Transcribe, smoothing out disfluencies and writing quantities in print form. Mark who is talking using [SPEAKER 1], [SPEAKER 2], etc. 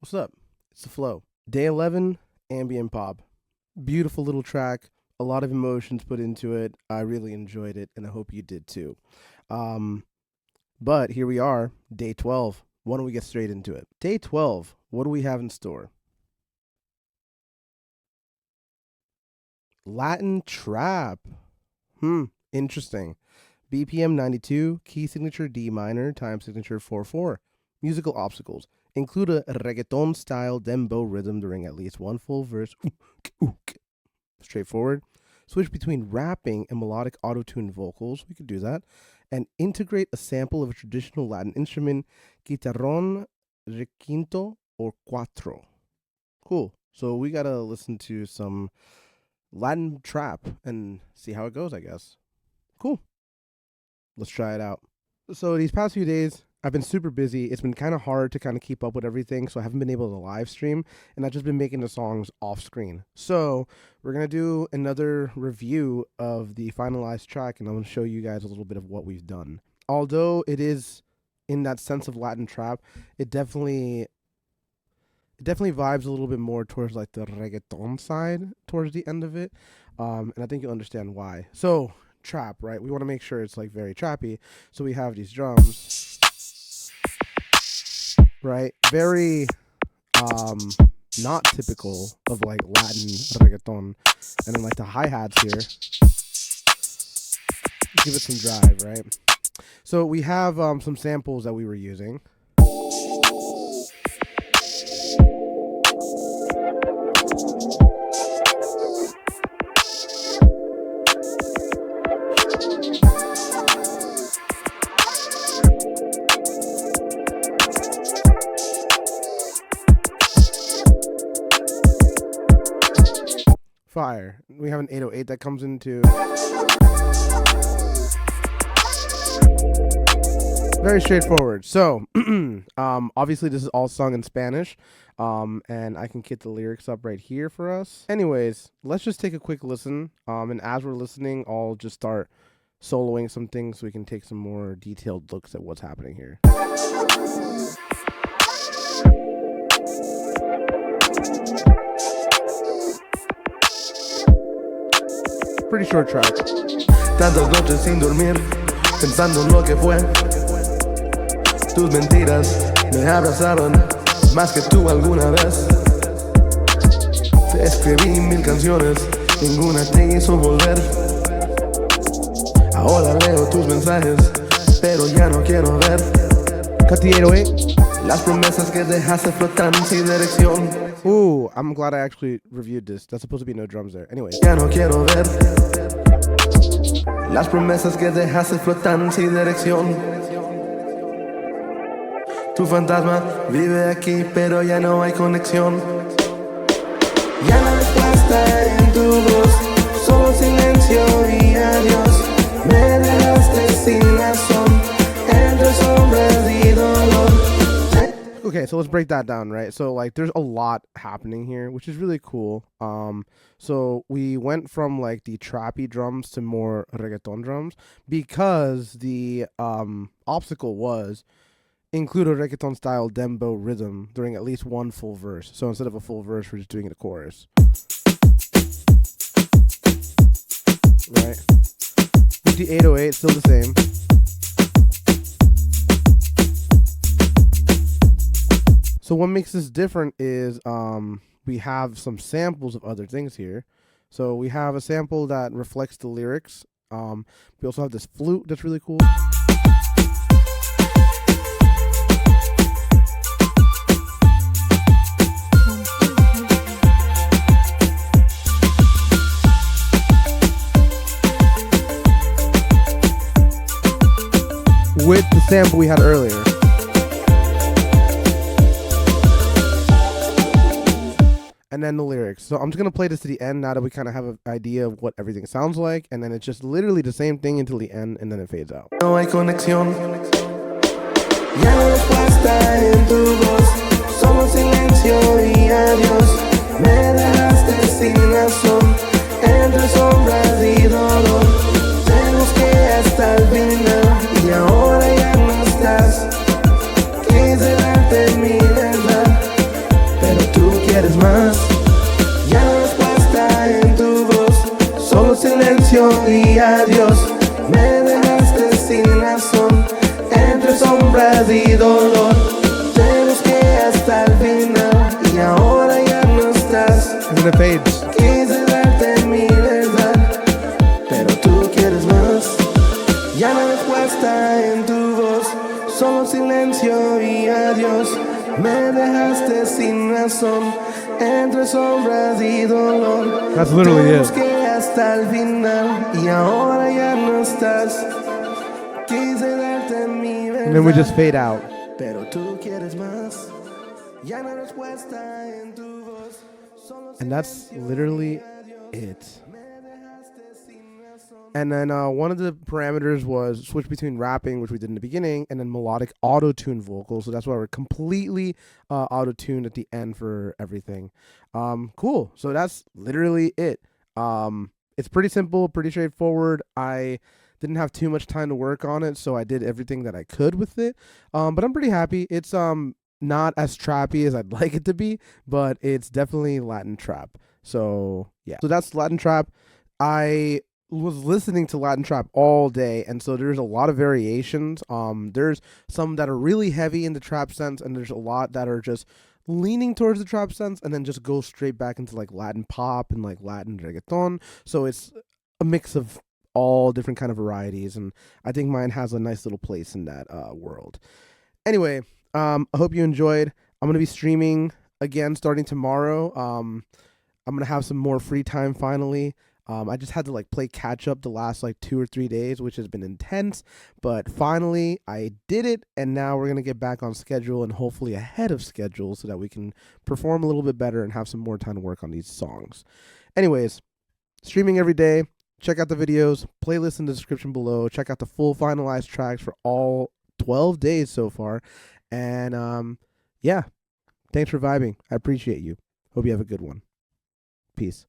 [SPEAKER 1] What's up? It's the flow. Day 11, ambient pop. Beautiful little track. A lot of emotions put into it. I really enjoyed it, and I hope you did too. But here we are, day 12. Why don't we get straight into it? Day 12, what do we have in store? Latin trap. Interesting. BPM 92, key signature D minor, time signature 4/4. Musical obstacles include a reggaeton style dembow rhythm during at least one full verse. Straightforward. Switch between rapping and melodic auto-tuned vocals. We could do that. And integrate a sample of a traditional Latin instrument, guitarrón, requinto, or cuatro. Cool. So we gotta listen to some Latin trap and see how it goes, I guess. Cool. Let's try it out. So these past few days, I've been super busy. It's been kind of hard to kind of keep up with everything, so I haven't been able to live stream, and I've just been making the songs off screen. So we're going to do another review of the finalized track, and I'm going to show you guys a little bit of what we've done. Although it is in that sense of Latin trap, it definitely vibes a little bit more towards like the reggaeton side towards the end of it, and I think you'll understand why. So trap, right? We want to make sure it's like very trappy, so we have these drums. Right, very not typical of like Latin reggaeton, and then like the hi-hats here give it some drive, right? So we have some samples that we were using. Fire. We have an 808 that comes into. Very straightforward. So, obviously this is all sung in Spanish, and I can get the lyrics up right here for us. Anyways, let's just take a quick listen, and as we're listening, I'll just start soloing some things so we can take some more detailed looks at what's happening here. Pretty short track.
[SPEAKER 2] Tantas noches sin dormir, pensando en lo que fue. Tus mentiras me abrazaron más que tú alguna vez. Te escribí 1000 canciones, ninguna te hizo volver. Ahora leo tus mensajes, pero ya no quiero ver.
[SPEAKER 1] Cut the 808.
[SPEAKER 2] Las promesas que dejaste flotan sin dirección.
[SPEAKER 1] Ooh, I'm glad I actually reviewed this. That's supposed to be no drums there. Anyways.
[SPEAKER 2] Ya no quiero ver. Las promesas que dejaste flotan sin dirección. Tu fantasma vive aquí, pero ya no hay conexión. Ya no hay respuesta en tu voz, solo silencio y adiós. Me dejaste sin razón, entre sombras y dolor.
[SPEAKER 1] Okay, so let's break that down, right? So like there's a lot happening here, which is really cool. So we went from like the trappy drums to more reggaeton drums because the obstacle was include a reggaeton style dembow rhythm during at least one full verse. So instead of a full verse, we're just doing the chorus. Right? With the 808, still the same. So what makes this different is we have some samples of other things here. So we have a sample that reflects the lyrics. We also have this flute that's really cool. With the sample we had earlier. And then the lyrics. So I'm just going to play this to the end now that we kind of have an idea of what everything sounds like. And then it's just literally the same thing until the end, and then it fades out.
[SPEAKER 2] No hay conexión. Ya no hay respuesta en tu voz, solo silencio y adiós. Me dejaste sin razón, entre sombras y dolor. Te busqué hasta el final y ahora ya no estás. Quise darte mi verdad, más. Ya no hay respuesta en tu voz, solo silencio y adiós. Me dejaste sin razón, entre sombras y dolor. Te busqué hasta el final y ahora ya no estás.
[SPEAKER 1] And then it fades.
[SPEAKER 2] Quise darte mi verdad, pero tú quieres más. Ya no hay respuesta en tu voz, solo silencio y adiós. Me dejaste sin razón, entre sombras y dolor.
[SPEAKER 1] That's literally
[SPEAKER 2] Te
[SPEAKER 1] it.
[SPEAKER 2] busqué hasta el final y ahora ya no estás. Quise darte mi verdad,
[SPEAKER 1] And then we just fade out.
[SPEAKER 2] pero tú quieres más. Ya no hay respuesta en tu voz, solo
[SPEAKER 1] And that's literally it. And then one of the parameters was switch between rapping, which we did in the beginning, and then melodic auto-tune vocals. So that's why we're completely auto-tuned at the end for everything. Cool. So that's literally it. It's pretty simple, pretty straightforward. I didn't have too much time to work on it, so I did everything that I could with it. But I'm pretty happy. It's not as trappy as I'd like it to be, but it's definitely Latin trap. So yeah. So that's Latin trap. I was listening to Latin trap all day, and so there's a lot of variations. There's some that are really heavy in the trap sense, and there's a lot that are just leaning towards the trap sense and then just go straight back into like Latin pop and like Latin reggaeton. So it's a mix of all different kind of varieties, and I think mine has a nice little place in that world. Anyway, I hope you enjoyed. I'm gonna be streaming again starting tomorrow. I'm gonna have some more free time finally. I just had to like play catch up the last like 2 or 3 days, which has been intense, but finally I did it, and now we're gonna get back on schedule and hopefully ahead of schedule so that we can perform a little bit better and have some more time to work on these songs. Anyways, streaming every day. Check out the videos, playlist in the description below. Check out the full finalized tracks for all 12 days so far. And yeah, thanks for vibing. I appreciate you. Hope you have a good one. Peace.